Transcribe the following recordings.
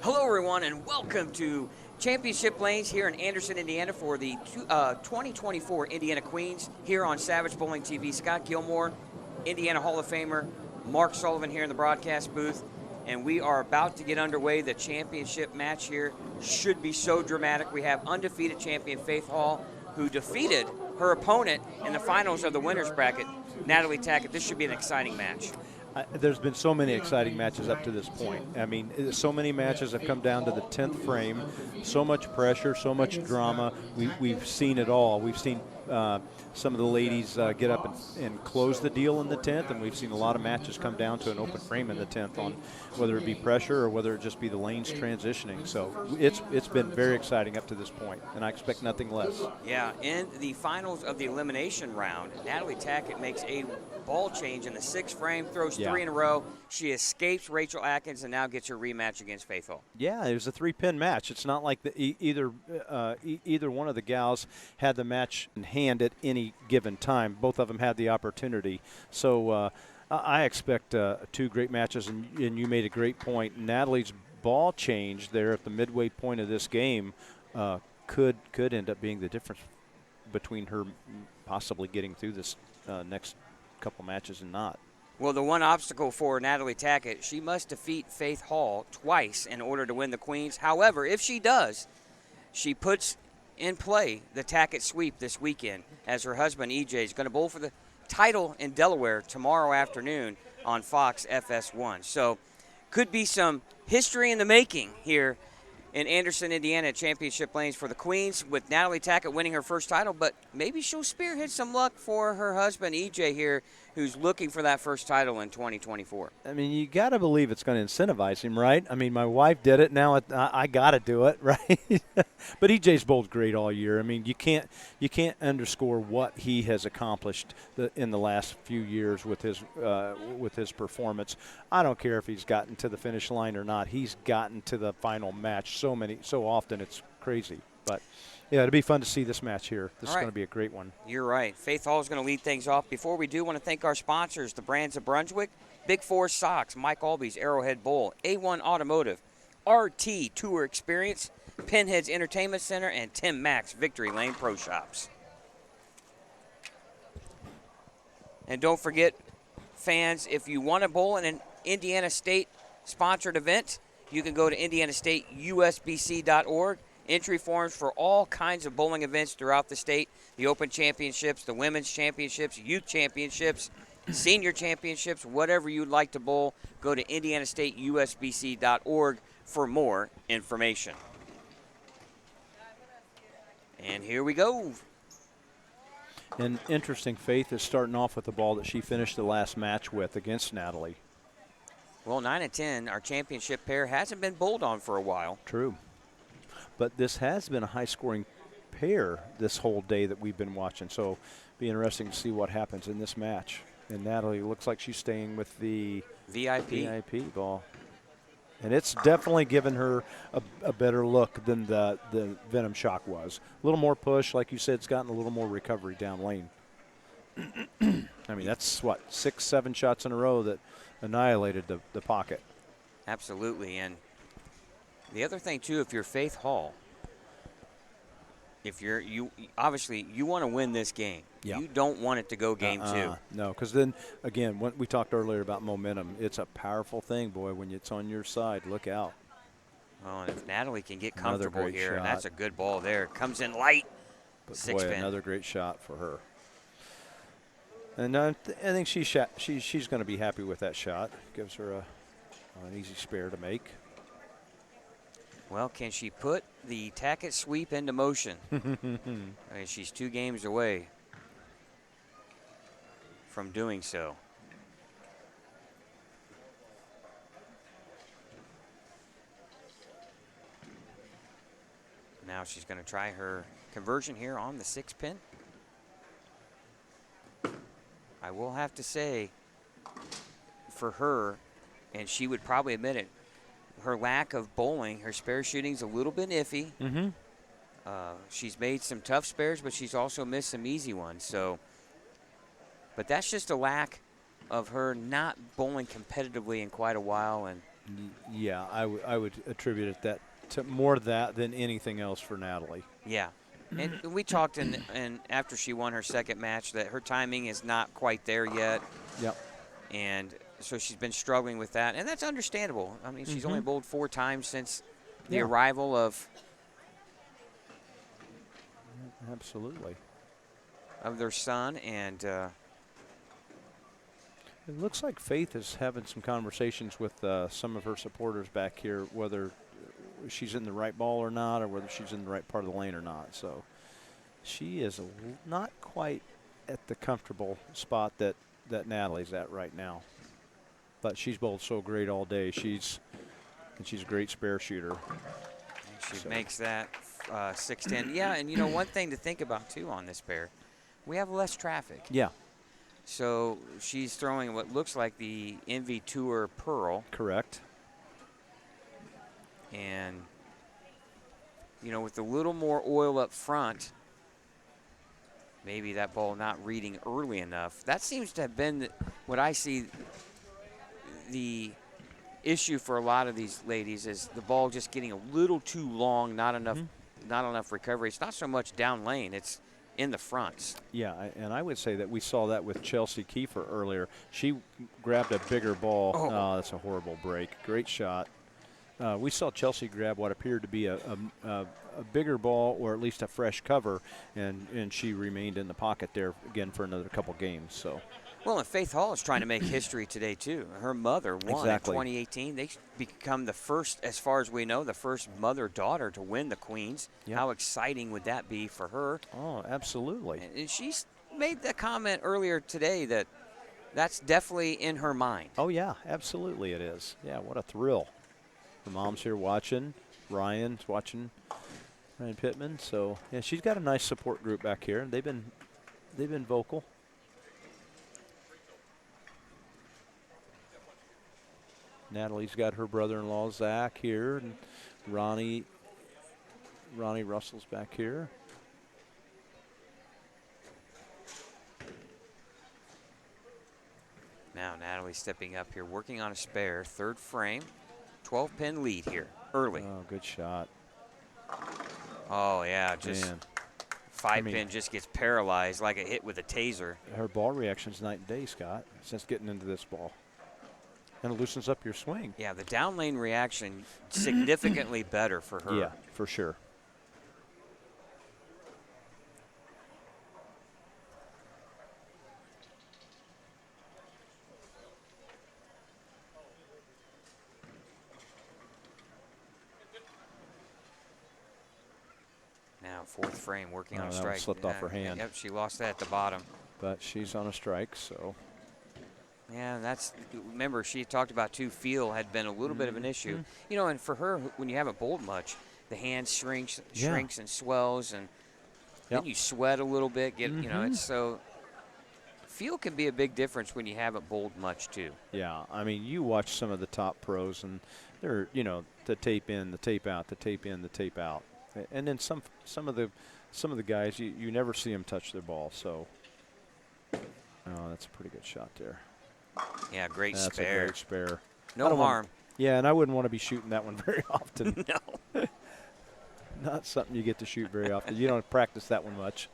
Hello, everyone, and welcome to Championship Lanes here in Anderson, Indiana for the 2024 Indiana Queens here on Savage Bowling TV. Scott Gilmore, Indiana Hall of Famer, Mark Sullivan here in the broadcast booth, and we are about to get underway. The championship match here should be so dramatic. We have undefeated champion Faith Hall, who defeated her opponent in the finals of the winners bracket, Natalie Tackett. This should be an exciting match. There's been so many exciting matches up to this point. I mean, so many matches have come down to the 10th frame. So much pressure, so much drama. We've seen it all. We've seen some of the ladies get up and close the deal in the 10th, and we've seen a lot of matches come down to an open frame in the 10th on whether it be pressure or whether it just be the lanes transitioning. So it's been very exciting up to this point, and I expect nothing less. Yeah, in the finals of the elimination round, Natalie Tackett makes a ball change in the 6th frame, throws three in a row. She escapes Rachel Atkins and now gets her rematch against Faith Hall. Yeah, it was a 3-pin match. It's not like either one of the gals had the match in hand at any given time. Both of them had the opportunity. So I expect two great matches, and you made a great point. Natalie's ball change there at the midway point of this game could end up being the difference between her possibly getting through this next couple matches and not. Well, the one obstacle for Natalie Tackett, she must defeat Faith Hall twice in order to win the Queens. However, if she does, she puts in play the Tackett sweep this weekend, as her husband, EJ, is going to bowl for the title in Delaware tomorrow afternoon on Fox FS1. So could be some history in the making here in Anderson, Indiana, at Championship Lanes for the Queens, with Natalie Tackett winning her first title, but maybe she'll spearhead some luck for her husband, EJ, here, who's looking for that first title in 2024. I mean, you got to believe it's going to incentivize him, right? I mean, my wife did it. Now I got to do it, right? But EJ's bowled great all year. I mean, you can't underscore what he has accomplished in the last few years with his performance. I don't care if he's gotten to the finish line or not. He's gotten to the final match so often, it's crazy. But yeah, it'll be fun to see this match here. This is going to be a great one. You're right. Faith Hall is going to lead things off. Before we do, want to thank our sponsors, the brands of Brunswick, Big Four Socks, Mike Alby's Arrowhead Bowl, A1 Automotive, RT Tour Experience, Pinhead's Entertainment Center, and Tim Mack's Victory Lane Pro Shops. And don't forget, fans, if you want to bowl in an Indiana State-sponsored event, you can go to indianastateusbc.org. Entry forms for all kinds of bowling events throughout the state, the Open Championships, the Women's Championships, Youth Championships, Senior Championships, whatever you'd like to bowl, go to indianastateusbc.org for more information. And here we go. And interesting, Faith is starting off with the ball that she finished the last match with against Natalie. Well, 9 and 10, our championship pair hasn't been bowled on for a while. True. But this has been a high-scoring pair this whole day that we've been watching. So it'll be interesting to see what happens in this match. And Natalie looks like she's staying with the VIP ball. And it's definitely given her a better look than the Venom Shock was. A little more push, like you said, it's gotten a little more recovery down lane. I mean, that's, 6, 7 shots in a row that annihilated the pocket. Absolutely. And the other thing, too, if you're Faith Hall, obviously you want to win this game. Yeah. You don't want it to go game 2. No, because then, again, when we talked earlier about momentum, it's a powerful thing, boy, when it's on your side. Look out. Well, and if Natalie can get comfortable here, shot. And that's a good ball there. Comes in light. But 6 boy, pin. Another great shot for her. And I think she's going to be happy with that shot. Gives her an easy spare to make. Well, can she put the Tackett sweep into motion? She's 2 games away from doing so. Now she's going to try her conversion here on the 6 pin. I will have to say, for her, and she would probably admit it, her lack of bowling, her spare shooting's a little bit iffy. Mm-hmm. She's made some tough spares, but she's also missed some easy ones. So, but that's just a lack of her not bowling competitively in quite a while. And Yeah, I would attribute it that to more that than anything else for Natalie. Yeah. And we talked and after she won her second match that her timing is not quite there yet. Yep. And so she's been struggling with that. And that's understandable. I mean, she's only bowled 4 times since the arrival of Absolutely. their son. And it looks like Faith is having some conversations with some of her supporters back here, whether she's in the right ball or not, or whether she's in the right part of the lane or not. So she is not quite at the comfortable spot that Natalie's at right now. But she's bowled so great all day. She's a great spare shooter. She makes that 6-10. Yeah, and you know, one thing to think about too on this pair, we have less traffic. Yeah. So she's throwing what looks like the Envy Tour Pearl. Correct. And, you know, with a little more oil up front, maybe that ball not reading early enough. That seems to have been what I see the issue for a lot of these ladies is the ball just getting a little too long, not enough recovery. It's not so much down lane, it's in the fronts. Yeah, and I would say that we saw that with Chelsea Kiefer earlier. She grabbed a bigger ball. Oh, that's a horrible break. Great shot. We saw Chelsea grab what appeared to be a bigger ball, or at least a fresh cover, and she remained in the pocket there again for another couple games. So. Well, and Faith Hall is trying to make history today, too. Her mother won in 2018. They become the first, as far as we know, the first mother-daughter to win the Queens. Yep. How exciting would that be for her? Oh, absolutely. And she's made the comment earlier today that that's definitely in her mind. Oh, yeah, absolutely it is. Yeah, what a thrill. Her mom's here watching. Ryan's watching, Ryan Pittman. So, yeah, she's got a nice support group back here. They've been vocal. Natalie's got her brother-in-law, Zach, here, and Ronnie Russell's back here. Now Natalie stepping up here, working on a spare, third frame, 12-pin lead here, early. Oh, good shot. Oh, yeah, just 5-pin just gets paralyzed like a hit with a taser. Her ball reaction's night and day, Scott, since getting into this ball. And it loosens up your swing. Yeah, the down lane reaction significantly better for her. Yeah, for sure. Now fourth frame, working on a strike. That slipped off her hand. Yep, she lost that at the bottom. But she's on a strike, so. Yeah, that's, remember, she talked about too, feel had been a little bit of an issue. You know, and for her, when you haven't bowled much, the hand shrinks and swells, and then you sweat a little bit. You know, it's so, feel can be a big difference when you haven't bowled much too. Yeah, I mean, you watch some of the top pros, and they're, you know, the tape in, the tape out, the tape in, the tape out. And then some of the guys, you never see them touch their ball, so. Oh, that's a pretty good shot there. Yeah, great That's spare. A great spare. No harm. Yeah, and I wouldn't want to be shooting that one very often. No. Not something you get to shoot very often. You don't practice that one much.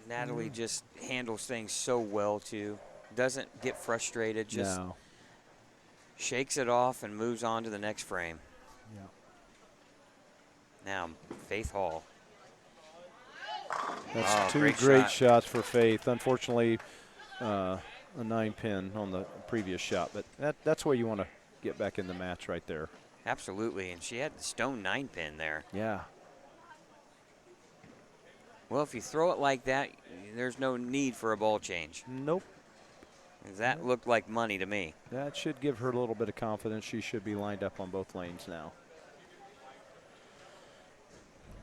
Natalie just handles things so well, too. Doesn't get frustrated, just shakes it off and moves on to the next frame. Yeah. Now, Faith Hall. That's two great shots for Faith. Unfortunately, a 9-pin on the previous shot, but that's where you want to get back in the match right there. Absolutely, and she had the stone 9-pin there. Yeah. Well, if you throw it like that, there's no need for a ball change. Nope. That looked like money to me. That should give her a little bit of confidence. She should be lined up on both lanes now.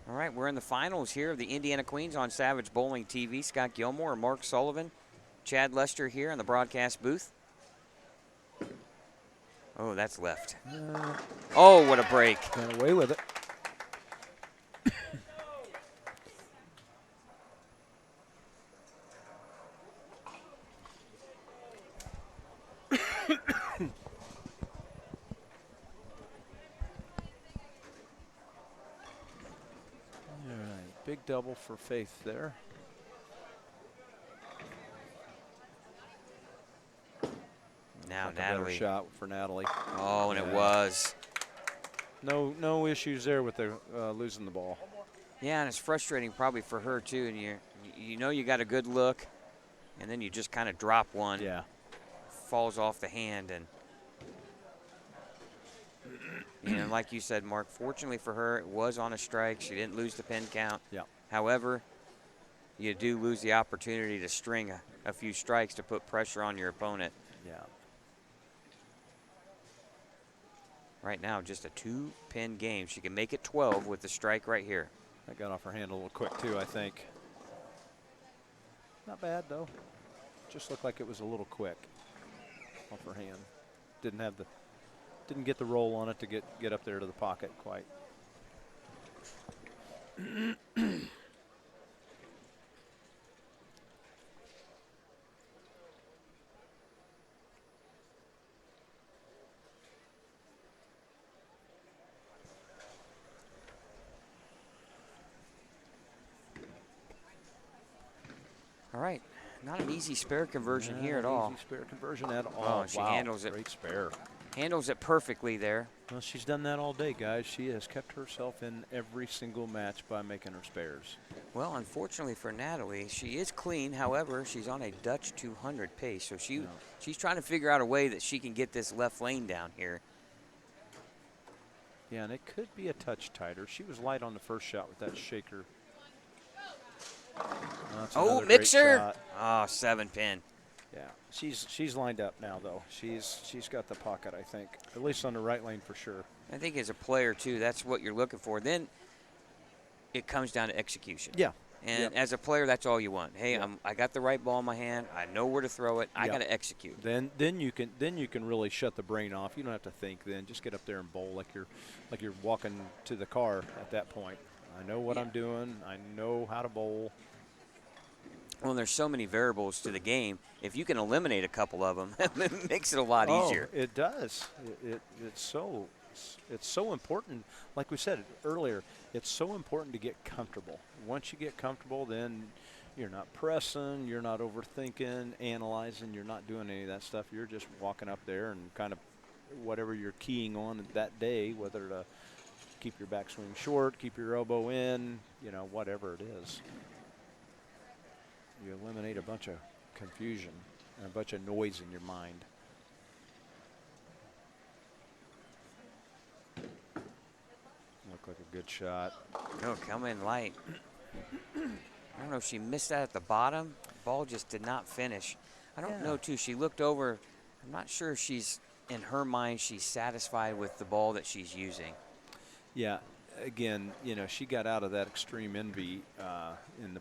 All right, we're in the finals here of the Indiana Queens on Savage Bowling TV. Scott Gilmore and Mark Sullivan. Chad Lester here in the broadcast booth. Oh, that's left. Oh, what a break. Got away with it. Big double for Faith there. Now like Natalie. A better shot for Natalie. Oh, and it was. No issues there with the losing the ball. Yeah, and it's frustrating probably for her too. And you know you got a good look, and then you just kind of drop one. Yeah. Falls off the hand, and like you said, Mark, fortunately for her, it was on a strike. She didn't lose the pin count. Yeah. However, you do lose the opportunity to string a few strikes to put pressure on your opponent. Yeah. Right now, just a 2-pin game. She can make it 12 with the strike right here. That got off her hand a little quick too, I think. Not bad though. Just looked like it was a little quick off her hand. Didn't get the roll on it to get up there to the pocket quite. All right, not an easy spare conversion here at all. Easy spare conversion at all. Oh, she handles it. Great spare. Handles it perfectly there. Well, she's done that all day, guys. She has kept herself in every single match by making her spares. Well, unfortunately for Natalie, she is clean. However, she's on a Dutch 200 pace, so she's trying to figure out a way that she can get this left lane down here. Yeah, and it could be a touch tighter. She was light on the first shot with that shaker. Oh, mixer! Oh, 7-pin. Yeah, she's lined up now though. She's got the pocket, I think, at least on the right lane for sure. I think as a player too, that's what you're looking for. Then it comes down to execution. Yeah. And as a player, that's all you want. Hey, I got the right ball in my hand. I know where to throw it. I got to execute. Then you can really shut the brain off. You don't have to think. Then just get up there and bowl like you're walking to the car at that point. I know what I'm doing. I know how to bowl. Well, there's so many variables to the game. If you can eliminate a couple of them, it makes it a lot easier. It does. It's so important. Like we said earlier, it's so important to get comfortable. Once you get comfortable, then you're not pressing, you're not overthinking, analyzing, you're not doing any of that stuff. You're just walking up there and kind of whatever you're keying on that day, whether to keep your backswing short, keep your elbow in, whatever it is. You eliminate a bunch of confusion and a bunch of noise in your mind. Looked like a good shot. Oh, come in light. I don't know if she missed that at the bottom. The ball just did not finish. I don't know, too. She looked over. I'm not sure if she's, in her mind, she's satisfied with the ball that she's using. Yeah. Again, she got out of that extreme envy in the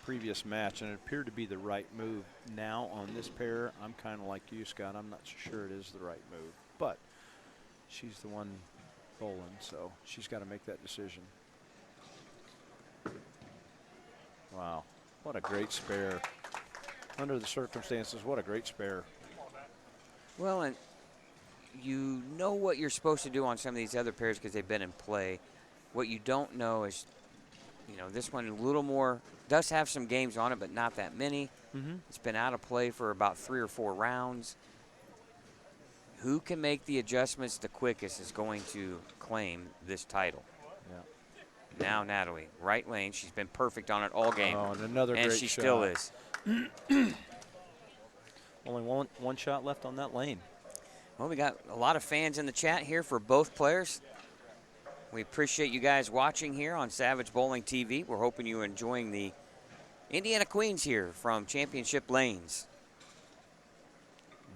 previous match, and it appeared to be the right move. Now on this pair, I'm kind of like you, Scott. I'm not sure it is the right move, but she's the one bowling, so she's got to make that decision. Wow, what a great spare. Under the circumstances, what a great spare. Well, and you know what you're supposed to do on some of these other pairs because they've been in play. What you don't know is, this one a little more, does have some games on it, but not that many. It's been out of play for about 3 or 4 rounds. Who can make the adjustments the quickest is going to claim this title. Yeah. Now Natalie, right lane. She's been perfect on it all game. Oh, and another great shot. And she still is. Only one shot left on that lane. Well, we got a lot of fans in the chat here for both players. We appreciate you guys watching here on Savage Bowling TV. We're hoping you're enjoying the Indiana Queens here from Championship Lanes.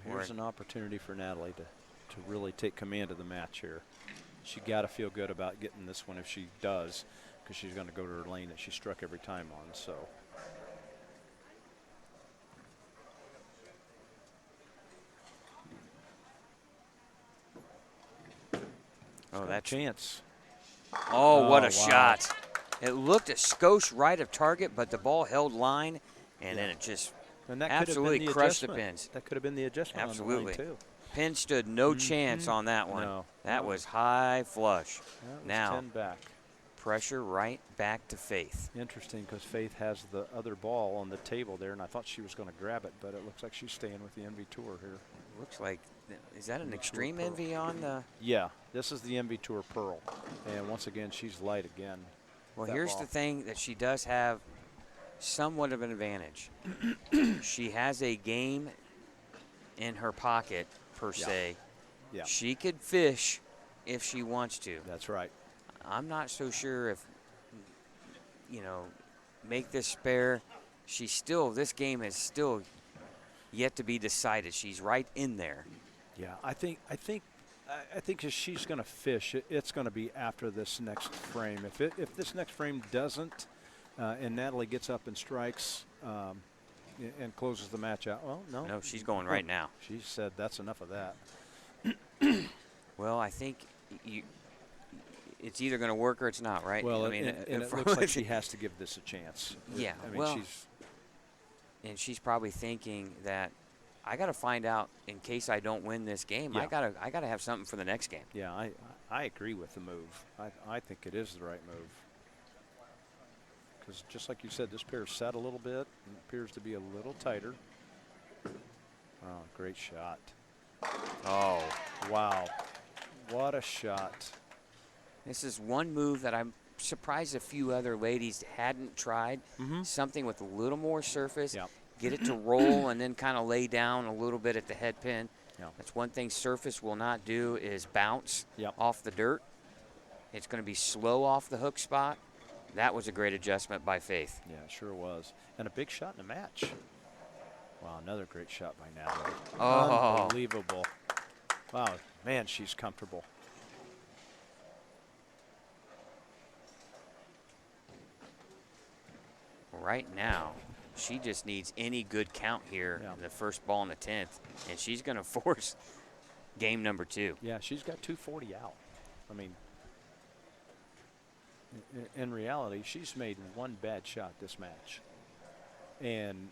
Here's an opportunity for Natalie to really take command of the match here. She got to feel good about getting this one if she does, because she's going to go to her lane that she struck every time on. So. Oh, that chance. Oh, what a shot. It looked a skosh right of target, but the ball held line, and then it just absolutely crushed the pins. That could have been the adjustment. Absolutely. On the lane too. Pin stood no chance on that one. No. That was high flush. That was now, 10 back. pressure right back to Faith. Interesting, because Faith has the other ball on the table there, and I thought she was going to grab it, but it looks like she's staying with the Envy Tour here. Looks like, is that an Extreme Pearl. Envy on the? Yeah, this is the Envy Tour Pearl, and once again, she's light again. Well, here's the thing that she does have somewhat of an advantage. She has a game in her pocket, per se. Yeah. She could fish if she wants to. That's right. I'm not so sure if, make this spare. She's still, this game is still yet to be decided. She's right in there. Yeah, I think if she's going to fish, it's going to be after this next frame. If this next frame doesn't, and Natalie gets up and strikes and closes the match out, well, no. No, she's going right now. She said that's enough of that. Well, I think it's either going to work or it's not, right? Well, I mean, and it looks like she has to give this a chance. Yeah, I mean, she's probably thinking that I got to find out in case I don't win this game. Yeah. I got to have something for the next game. Yeah, I agree with the move. I think it is the right move. Because just like you said, this pair set a little bit and appears to be a little tighter. Oh, great shot. Oh, wow. What a shot. this is one move that I'm surprised a few other ladies hadn't tried. Something with a little more surface. Yep. Get it to roll and then kind of lay down a little bit at the head pin. Yep. That's one thing surface will not do is bounce Yep. off the dirt. It's going to be slow off the hook spot. That was a great adjustment by Faith. Yeah, it sure was. And a big shot in the match. Wow, another great shot by Natalie. Oh. Unbelievable. Wow, man, she's comfortable. Right now, she just needs any good count here in the first ball in the 10th, and she's going to force game number 2. Yeah, she's got 240 out. I mean, in reality, she's made one bad shot this match. And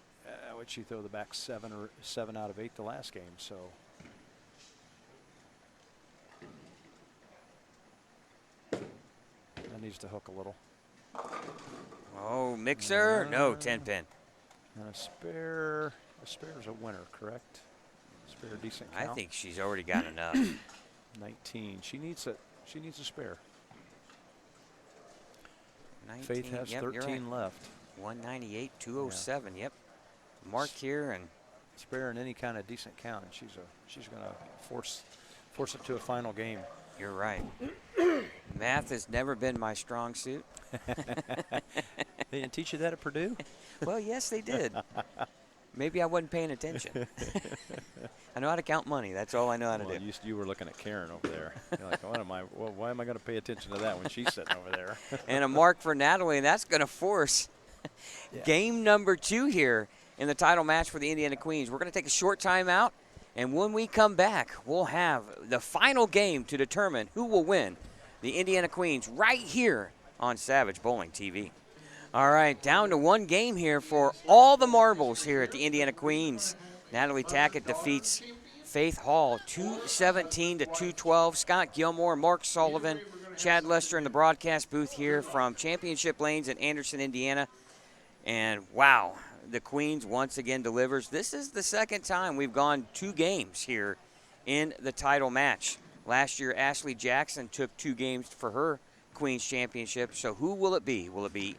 would she throw the back 7 out of 8 the last game? So that needs to hook a little. Oh, mixer? No, 10 pin. And a spare is a winner, correct? Spare decent count. I think she's already got enough. 19. She needs a spare. 19, Faith has yep, 13 left. 198, 207. Yep. Mark here and Spare in any kind of decent count, and she's going to force it to a final game. you're right. Math has never been my strong suit. They didn't teach you that at Purdue? Well, yes, they did. Maybe I wasn't paying attention. I know how to count money. That's all I know how to do. You were looking at Karen over there. You're like, why am I going to pay attention to that when she's sitting over there? And a mark for Natalie, and that's going to force game number 2 here in the title match for the Indiana Queens. We're going to take a short timeout, and when we come back, we'll have the final game to determine who will win the Indiana Queens right here on Savage Bowling TV. All right, down to one game here for all the marbles here at the Indiana Queens. Natalie Tackett defeats Faith Hall 217 to 212. Scott Gilmore, Mark Sullivan, Chad Lester in the broadcast booth here from Championship Lanes in Anderson, Indiana. And wow, the Queens once again delivers. This is the second time we've gone 2 games here in the title match. Last year, Ashley Jackson took 2 games for her Queens Championship. So who will it be? Will it be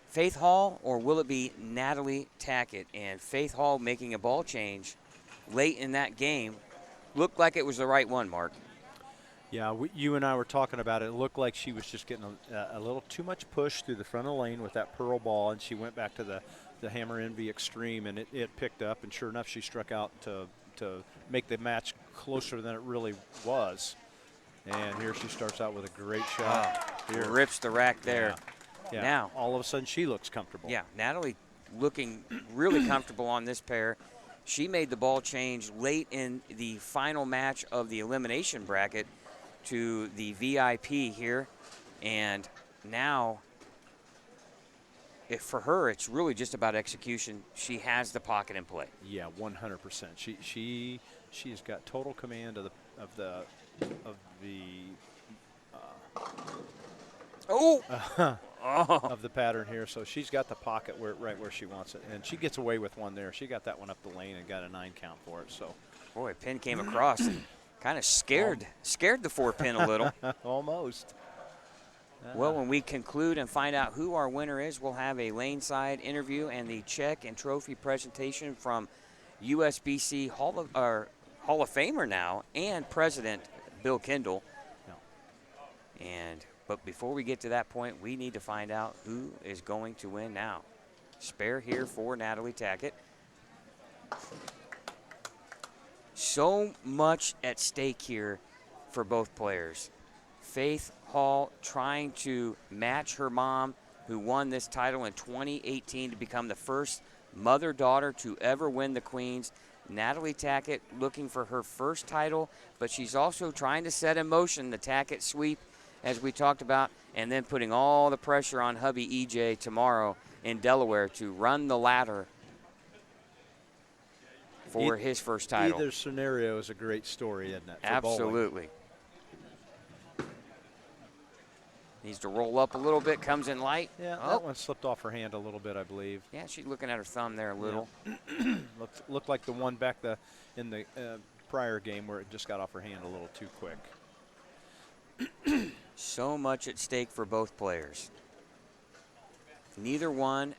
Faith Hall or will it be Natalie Tackett? And Faith Hall making a ball change late in that game looked like it was the right one, Mark. Yeah, you and I were talking about it. It looked like she was just getting a little too much push through the front of the lane with that pearl ball, and she went back to the Hammer Envy Extreme, and it picked up, and sure enough, she struck out to make the match closer than it really was. And here she starts out with a great shot. Here. Rips the rack there. Yeah. Now, all of a sudden, she looks comfortable. Yeah, Natalie looking really comfortable on this pair. She made the ball change late in the final match of the elimination bracket to the VIP here. And now, for her, it's really just about execution. She has the pocket in play. Yeah, 100%. She has got total command of the Oh! of the pattern here. So she's got the pocket right where she wants it. And she gets away with one there. She got that one up the lane and got a 9 count for it. So Boy, pin came across and kind of scared the 4-pin a little. almost. Well, when we conclude and find out who our winner is, we'll have a laneside interview and the check and trophy presentation from USBC Hall of Famer now and President Bill Kendall. But before we get to that point, we need to find out who is going to win now. Spare here for Natalie Tackett. So much at stake here for both players. Faith Hall trying to match her mom, who won this title in 2018 to become the first mother-daughter to ever win the Queens. Natalie Tackett looking for her first title, but she's also trying to set in motion the Tackett sweep, as we talked about, and then putting all the pressure on hubby EJ tomorrow in Delaware to run the ladder for his first title. Either scenario is a great story, isn't it? Absolutely. Needs to roll up a little bit, comes in light. Yeah, that one slipped off her hand a little bit, I believe. Yeah, she's looking at her thumb there a little. Yeah. looked like the one back in the prior game where it just got off her hand a little too quick. So much at stake for both players. Neither one,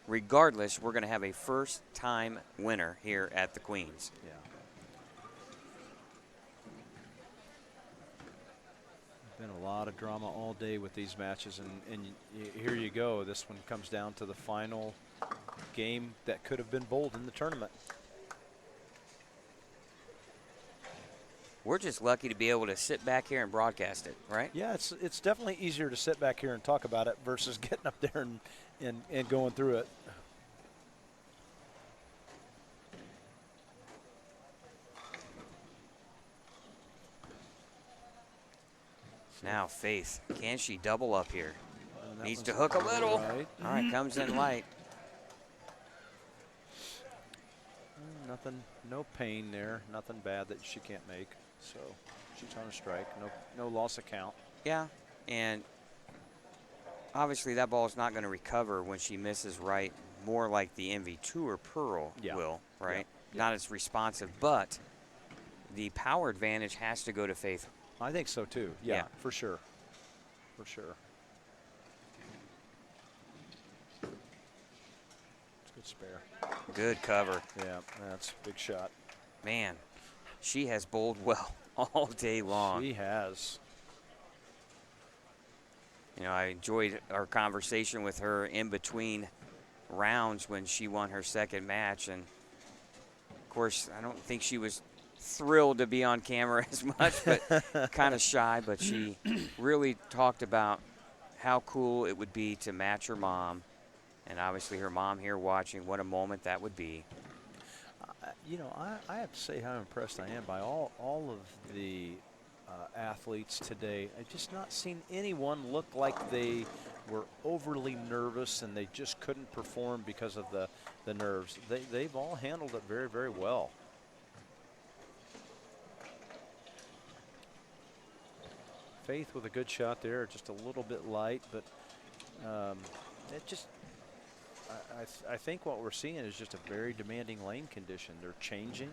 regardless, we're going to have a first-time winner here at the Queens. Yeah. Been a lot of drama all day with these matches, and here you go. This one comes down to the final game that could have been bowled in the tournament. We're just lucky to be able to sit back here and broadcast it, right? Yeah, it's definitely easier to sit back here and talk about it versus getting up there and going through it. Now Faith, can she double up here? Needs to hook a little. Right. All right, comes in light. Nothing, no pain there, nothing bad that she can't make. So she's on a strike, no loss of count. Yeah, and obviously that ball is not going to recover when she misses right, more like the MV Tour Pearl will, right? Yeah. Not as responsive, but the power advantage has to go to Faith. I think so too. Yeah, for sure. For sure. It's a good spare. Good cover. Yeah, that's a big shot. Man, she has bowled well all day long. She has. You know, I enjoyed our conversation with her in between rounds when she won her second match. And, of course, I don't think she was thrilled to be on camera as much, but kind of shy. But she really talked about how cool it would be to match her mom. And obviously her mom here watching, what a moment that would be. You know, I have to say how impressed I am by all of the athletes today. I've just not seen anyone look like they were overly nervous and they just couldn't perform because of the nerves. They've all handled it very, very well. Faith with a good shot there, just a little bit light, but it just, I think what we're seeing is just a very demanding lane condition. They're changing,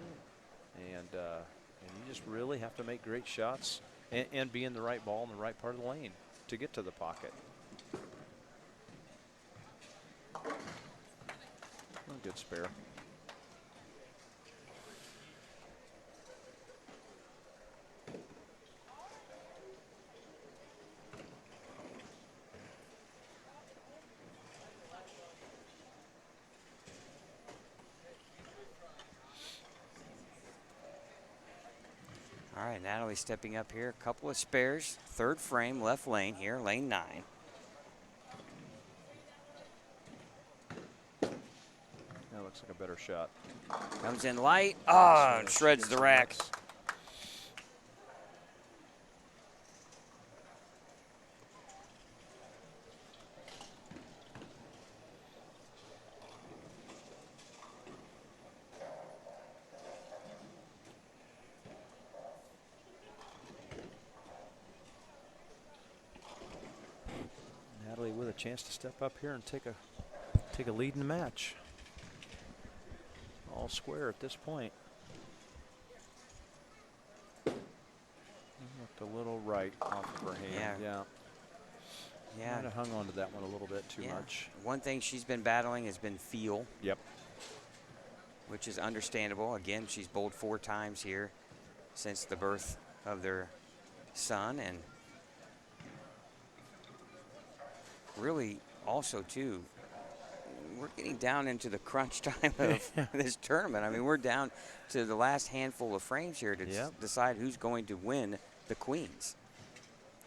and you just really have to make great shots and be in the right ball in the right part of the lane to get to the pocket. Good spare. All right, Natalie stepping up here. A couple of spares. Third frame, left lane here, lane 9. That looks like a better shot. Comes in light. Oh, and shreds the rack. a chance to step up here and take a lead in the match. All square at this point. Looked a little right off of her hand. Yeah. Might have hung on to that one a little bit too much. One thing she's been battling has been feel. Yep. Which is understandable. Again, she's bowled 4 times here since the birth of their son, and really also too, we're getting down into the crunch time of this tournament. I mean, we're down to the last handful of frames here to decide who's going to win the Queens.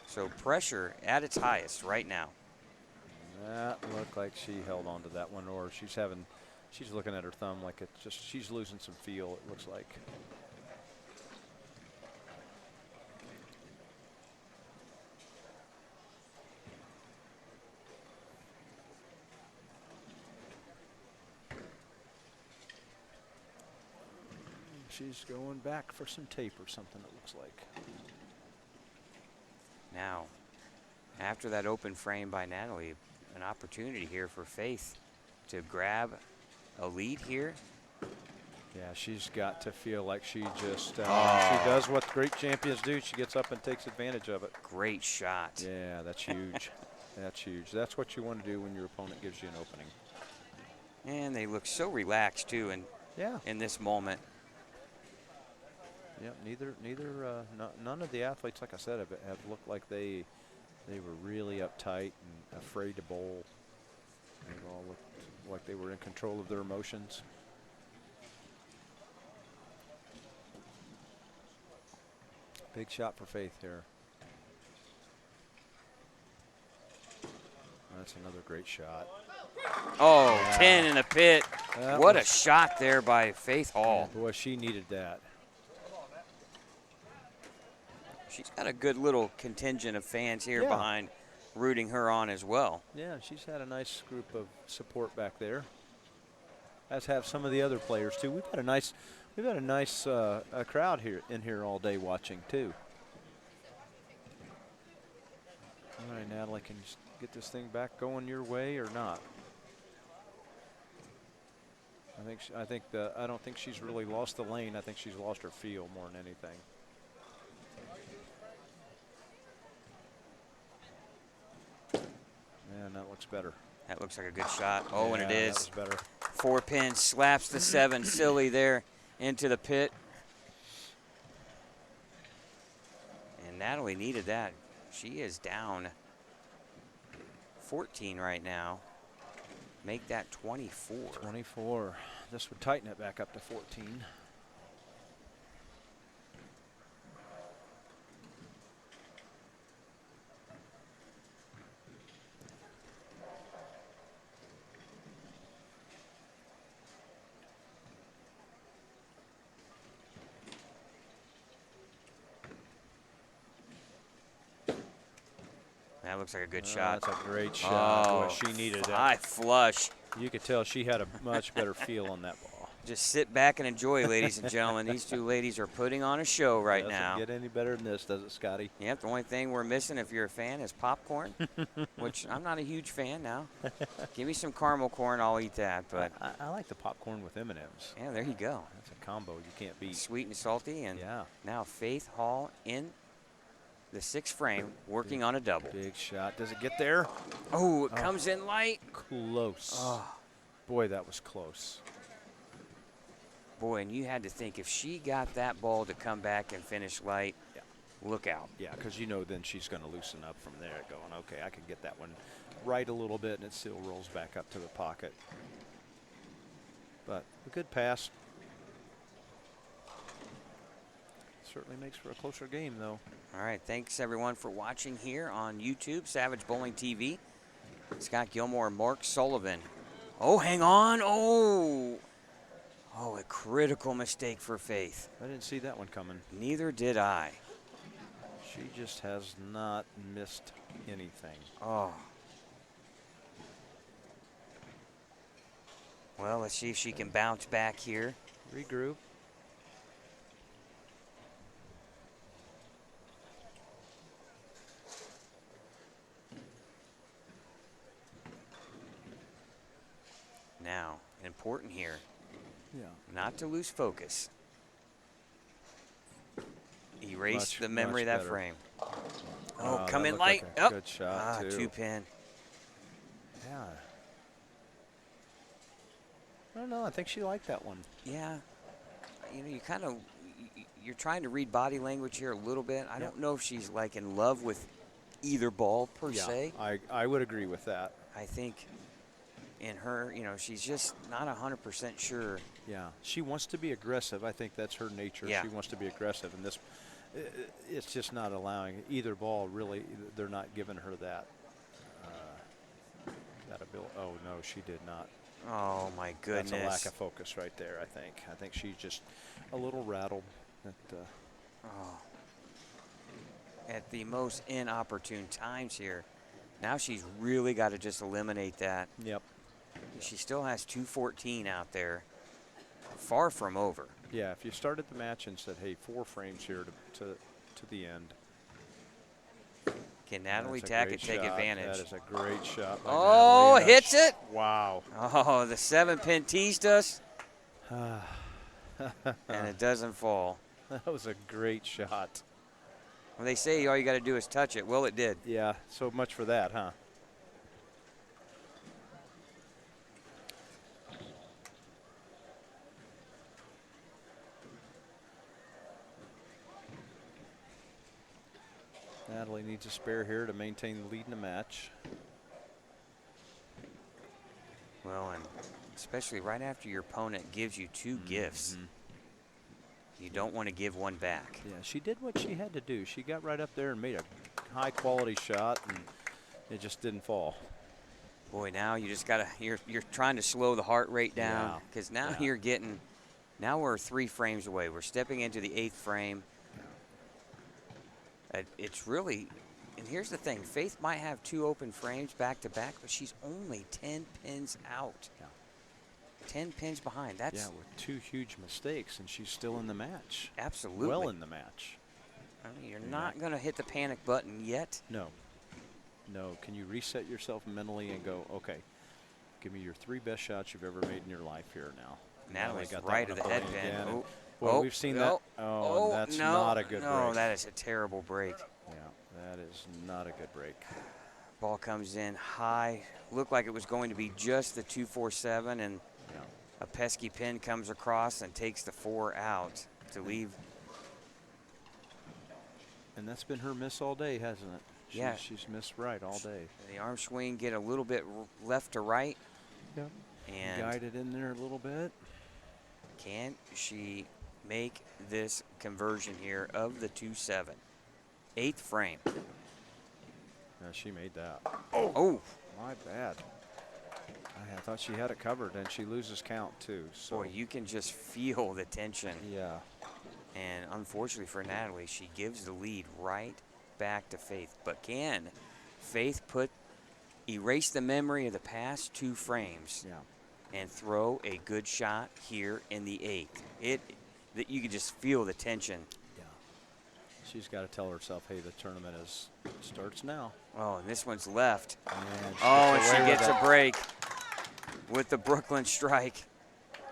So pressure at its highest right now. That looked like she held on to that one, or she's looking at her thumb like it's just, she's losing some feel, it looks like. She's going back for some tape or something, it looks like. Now, after that open frame by Natalie, an opportunity here for Faith to grab a lead here. Yeah, she's got to feel like she just, she does what great champions do. She gets up and takes advantage of it. Great shot. Yeah, that's huge. That's huge. That's what you want to do when your opponent gives you an opening. And they look so relaxed too in this moment. Yeah, none of the athletes, like I said, have looked like they were really uptight and afraid to bowl. They all looked like they were in control of their emotions. Big shot for Faith here. That's another great shot. Oh, yeah. 10 in the pit. What a shot there by Faith Hall. Boy, she needed that. She's got a good little contingent of fans here behind, rooting her on as well. Yeah, she's had a nice group of support back there, as have some of the other players too. We've had a nice crowd here all day watching too. All right, Natalie, can you get this thing back going your way or not? I don't think she's really lost the lane. I think she's lost her feel more than anything. Man, that looks better. That looks like a good shot. Oh, and it is. That was better. 4 pins, slaps the 7 silly there into the pit. And Natalie needed that. She is down 14 right now. Make that 24. 24. This would tighten it back up to 14. That looks like a good shot. That's a great shot. Oh, boy, she needed that. High flush. You could tell she had a much better feel on that ball. Just sit back and enjoy, ladies and gentlemen. These two ladies are putting on a show right now. Doesn't get any better than this, does it, Scotty? Yep, the only thing we're missing, if you're a fan, is popcorn, which I'm not a huge fan now. Give me some caramel corn, I'll eat that. But I like the popcorn with M&Ms. Yeah, there you go. That's a combo you can't beat. Sweet and salty, and now Faith Hall in the 6th frame, working on a double. Big shot. Does it get there? Oh, it comes in light. Close. Oh. Boy, that was close. Boy, and you had to think, if she got that ball to come back and finish light, look out. Yeah, because you know then she's going to loosen up from there, going, okay, I can get that one right a little bit, and it still rolls back up to the pocket. But a good pass. Certainly makes for a closer game, though. All right, thanks everyone for watching here on YouTube, Savage Bowling TV. Scott Gilmore, Mark Sullivan. Oh, hang on. Oh, a critical mistake for Faith. I didn't see that one coming. Neither did I. She just has not missed anything. Oh. Well, let's see if she can bounce back here. Regroup. important here. Yeah. Not to lose focus. Erase Much, the memory of that better. frame. Oh, come that in looked light. like a Oh. good shot, too. 2-pin. Yeah. I don't know. I think she liked that one. Yeah. You know, you're trying to read body language here a little bit. I don't know if she's like in love with either ball per se. I would agree with that. I think in her, you know, she's just not 100% sure. Yeah, she wants to be aggressive. I think that's her nature. Yeah. She wants to be aggressive, and this, it's just not allowing either ball. Really, they're not giving her that. That ability. Oh no, she did not. Oh my goodness. That's a lack of focus right there. I think she's just a little rattled. At the most inopportune times here. Now she's really got to just eliminate that. Yep. She still has 214 out there. Far from over. Yeah, if you started the match and said, hey, 4 frames here to the end. Can Natalie Tackett take advantage? That is a great shot by Oh, Natalie. hits it. Wow. Oh, the 7-pin teased us. And it doesn't fall. That was a great shot. Well, they say all you got to do is touch it. Well, it did. Yeah, so much for that, huh? Natalie needs a spare here to maintain the lead in the match. Well, and especially right after your opponent gives you 2 gifts, you don't want to give one back. Yeah, she did what she had to do. She got right up there and made a high-quality shot, and it just didn't fall. Boy, now you just got to, you're trying to slow the heart rate down, because now you're getting, now we're 3 frames away. We're stepping into the 8th frame. It's really, and here's the thing, Faith might have 2 open frames back to back, but she's only 10 pins out. Yeah. 10 pins behind. That's with 2 huge mistakes, and she's still in the match. Absolutely. Well in the match. I mean, you're not going to hit the panic button yet. No. No. Can you reset yourself mentally and go, okay, give me your 3 best shots you've ever made in your life here now. Natalie's got right that of one the up early headband. again. Oh. Well, we've seen that. Oh, that's not a good break. No, that is a terrible break. Yeah, that is not a good break. Ball comes in high. Looked like it was going to be just the 247, and a pesky pin comes across and takes the 4 out to leave. And that's been her miss all day, hasn't it? She's missed right all day. The arm swing get a little bit left to right. Yep. And guided in there a little bit. Can she make this conversion here of the 2-7? 8th frame. Yeah, she made that. Oh. My bad. I thought she had it covered, and she loses count, too. So. Boy, you can just feel the tension. Yeah. And unfortunately for Natalie, she gives the lead right back to Faith. But can Faith erase the memory of the past 2 frames and throw a good shot here in the 8th? You can just feel the tension. Yeah. She's got to tell herself, hey, the tournament starts now. Oh, and this one's left. And she gets a break with the Brooklyn strike.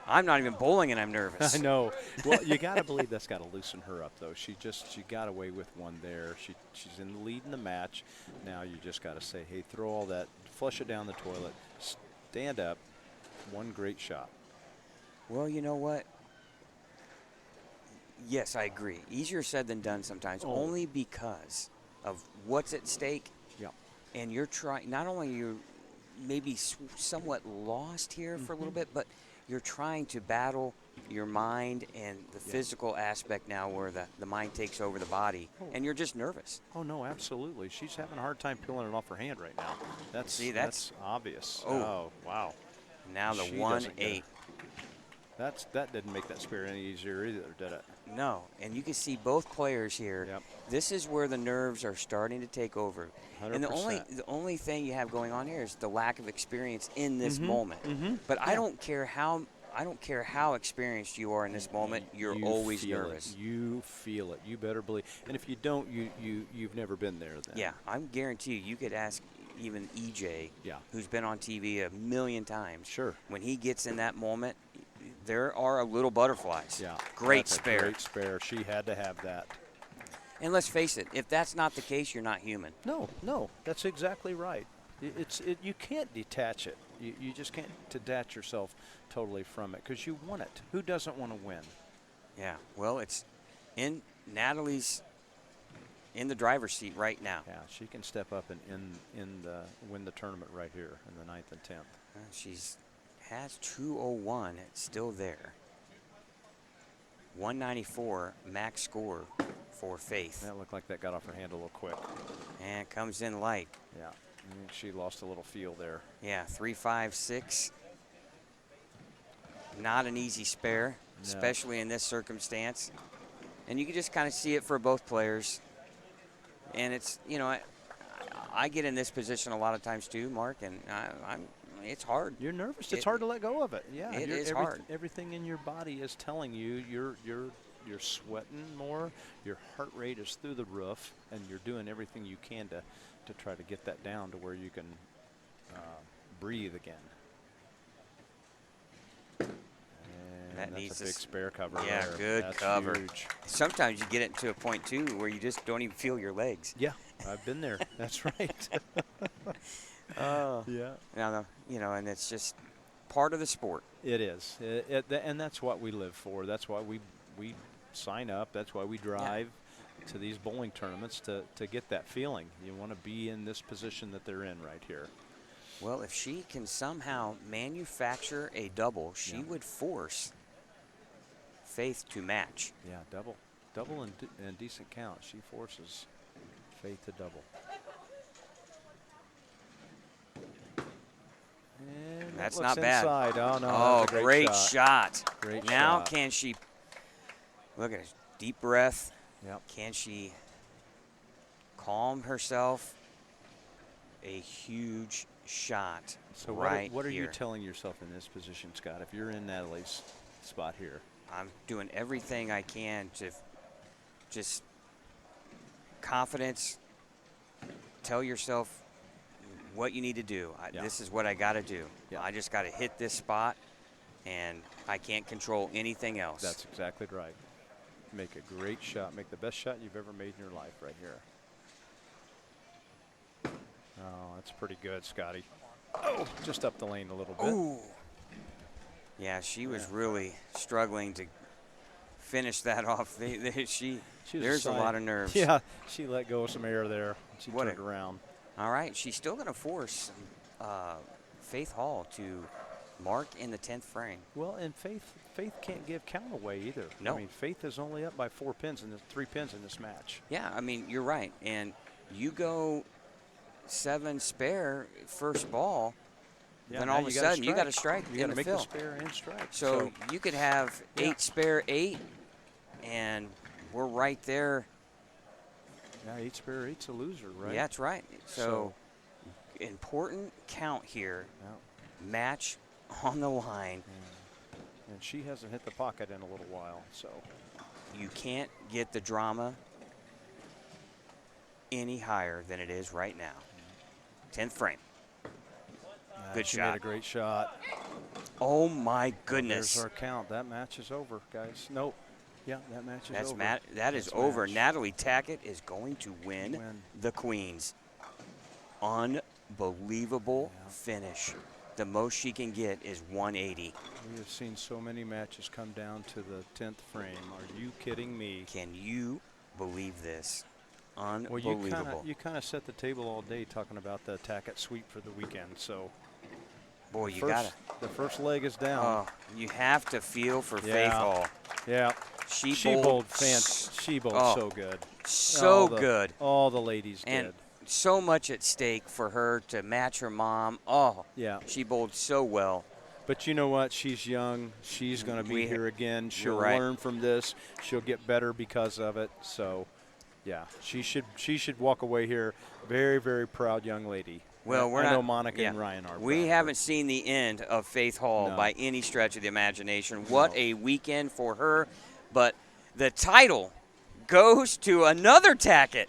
I'm not even bowling and I'm nervous. I know. Well, you got to believe that's got to loosen her up, though. She got away with one there. She's in the lead in the match. Now you just got to say, hey, throw all that, flush it down the toilet, stand up. One great shot. Well, you know what? Yes, I agree. Easier said than done sometimes, only because of what's at stake. Yeah. And you're trying, not only you maybe somewhat lost here for a little bit, but you're trying to battle your mind and the physical aspect now where the mind takes over the body, and you're just nervous. Oh, no, absolutely. She's having a hard time peeling it off her hand right now. That's obvious. Oh, wow. Now the 1-8. That didn't make that spare any easier either, did it? No, and you can see both players here. Yep. This is where the nerves are starting to take over. 100%. And the only thing you have going on here is the lack of experience in this moment. But I don't care how experienced you are in this moment. You're always nervous. You feel it. You better believe. And if you don't, you've never been there then. Yeah, I'm guarantee you could ask even EJ, Yeah. who's been on TV a million times. Sure. When he gets in that moment, there are a little butterflies. Yeah. Great That's spare. A great spare. She had to have that. And let's face it, if that's not the case, you're not human. No, that's exactly right. You can't detach it. You just can't detach yourself totally from it because you want it. Who doesn't want to win? Yeah, well, it's in Natalie's in the driver's seat right now. Yeah, she can step up and win the tournament right here in the 9th and 10th. She's has 201. It's still there. 194 max score for Faith. That looked like that got off her hand a little quick. And comes in light. Yeah, I think she lost a little feel there. Yeah, 3-5-6. Not an easy spare, No. especially in this circumstance. And you can just kind of see it for both players. And it's, you know, I get in this position a lot of times too, Mark, and it's hard. You're nervous. It's hard to let go of it. Yeah, it is hard. Everything in your body is telling you you're sweating more. Your heart rate is through the roof, and you're doing everything you can to try to get that down to where you can breathe again. And That that's needs a big spare cover. Yeah, there. good That's cover. Huge. Sometimes you get it to a point too where you just don't even feel your legs. Yeah, I've been there. That's right. Yeah. No, you know, and it's just part of the sport. It is, and that's what we live for. That's why we sign up. That's why we drive to these bowling tournaments to get that feeling. You want to be in this position that they're in right here. Well, if she can somehow manufacture a double, she would force Faith to match. Yeah, double and decent count. She forces Faith to double. And That's looks not bad. Inside. Oh no! Oh, that's a great shot. Great now shot. can she? Look at it. Deep breath. Yep. Can she calm herself? A huge shot. So right what are you here. telling yourself in this position, Scott? If you're in Natalie's spot here, I'm doing everything I can to just confidence. Tell yourself what you need to do. This is what I got to do. Yeah. I just got to hit this spot, and I can't control anything else. that's exactly right. Make a great shot. Make the best shot you've ever made in your life right here. Oh, that's pretty good, Scotty. Oh, just up the lane a little bit. Ooh. Yeah, she was really struggling to finish that off. There's a lot of nerves. Yeah, she let go of some air there. She turned around. All right, she's still going to force Faith Hall to mark in the 10th frame. Well, and Faith can't give count away either. No. I mean, Faith is only up by 3 pins in this match. Yeah, I mean, you're right. And you go 7 spare first ball, then all of a sudden you got to strike. You got to make the spare and strike. So you could have 8 spare 8, and we're right there. Yeah, 8 spare 8's a loser, right? Yeah, that's right. So important count here. Yeah. Match on the line. And she hasn't hit the pocket in a little while, so. You can't get the drama any higher than it is right now. 10th frame. Good she shot. made a great shot. Oh, my goodness. There's our count. That match is over, guys. Nope. Yeah, that match is over. That is over. Natalie Tackett is going to win the Queens. Unbelievable finish. The most she can get is 180. We have seen so many matches come down to the 10th frame. Are you kidding me? Can you believe this? Unbelievable. Well, you kind of set the table all day talking about the Tackett sweep for the weekend. So, boy, you got to. The first leg is down. Oh, you have to feel for Faith Hall. Yeah. She bowled so good. So good. All the ladies and did. So much at stake for her to match her mom. Oh, yeah. She bowled so well. But you know what? She's young. She's going to be here again. She'll right. learn from this. She'll get better because of it. So, yeah, she should walk away here very, very proud young lady. Well, I know Monica and Ryan are. We haven't seen the end of Faith Hall by any stretch of the imagination. What a weekend for her. But the title goes to another Tackett.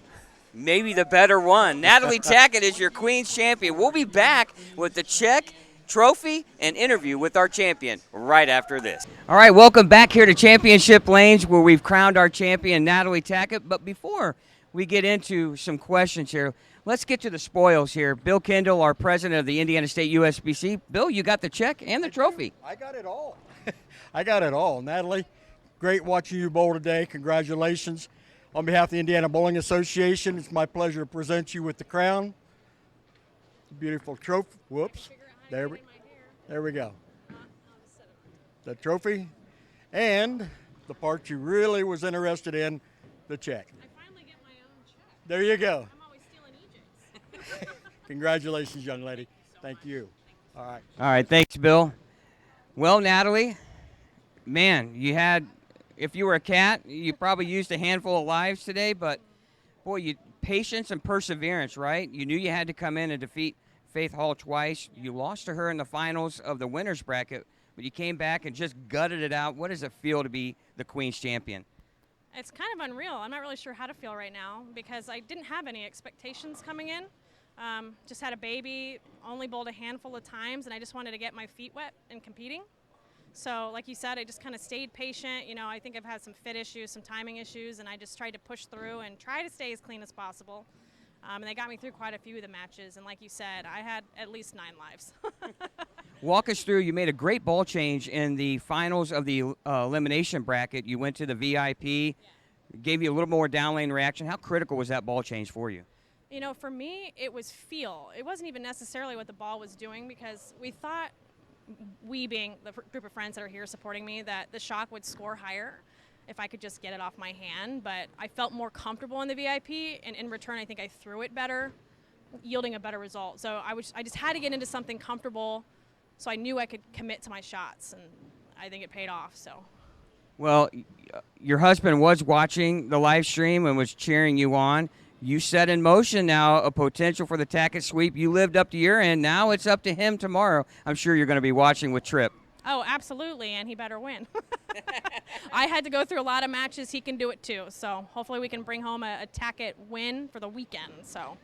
maybe the better one. Natalie Tackett is your Queen's champion. We'll be back with the check, trophy, and interview with our champion right after this. All right, welcome back here to Championship Lanes, where we've crowned our champion, Natalie Tackett. But before we get into some questions here, let's get to the spoils here. Bill Kendall, our president of the Indiana State USBC. Bill, you got the check and the trophy. I got it all. I got it all. Natalie, great watching you bowl today. Congratulations. On behalf of the Indiana Bowling Association, it's my pleasure to present you with the crown. Beautiful trophy. Whoops. There we go. The trophy. And the part you really was interested in, the check. I finally get my own check. There you go. I'm always stealing EJ's. Congratulations, young lady. Thank you. All right. All right, thanks, Bill. Well, Natalie, man, if you were a cat, you probably used a handful of lives today, but boy, patience and perseverance, right? You knew you had to come in and defeat Faith Hall twice. You lost to her in the finals of the winner's bracket, but you came back and just gutted it out. What does it feel to be the Queen's champion? It's kind of unreal. I'm not really sure how to feel right now because I didn't have any expectations coming in. Just had a baby, only bowled a handful of times, and I just wanted to get my feet wet in competing. So like you said, I just kind of stayed patient. You know, I think I've had some fit issues, some timing issues, and I just tried to push through and try to stay as clean as possible. And they got me through quite a few of the matches. And like you said, I had at least 9 lives. Walk us through. You made a great ball change in the finals of the elimination bracket. You went to the VIP, gave you a little more down lane reaction. How critical was that ball change for you? You know, for me, it was feel. It wasn't even necessarily what the ball was doing because we thought, we being the group of friends that are here supporting me, that the shock would score higher if I could just get it off my hand. But I felt more comfortable in the VIP, and in return, I think I threw it better, yielding a better result. So I just had to get into something comfortable so I knew I could commit to my shots, and I think it paid off. So. Well, your husband was watching the live stream and was cheering you on. You set in motion now a potential for the Tackett sweep. You lived up to your end. Now it's up to him tomorrow. I'm sure you're going to be watching with Tripp. Oh, absolutely, and he better win. I had to go through a lot of matches. He can do it too. So hopefully we can bring home a Tackett win for the weekend. So.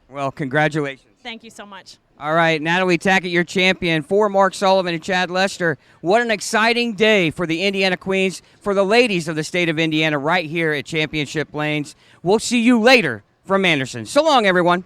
Well, congratulations. Thank you so much. All right, Natalie Tackett, your champion. For Mark Sullivan and Chad Lester, what an exciting day for the Indiana Queens, for the ladies of the state of Indiana right here at Championship Lanes. We'll see you later from Anderson. So long, everyone.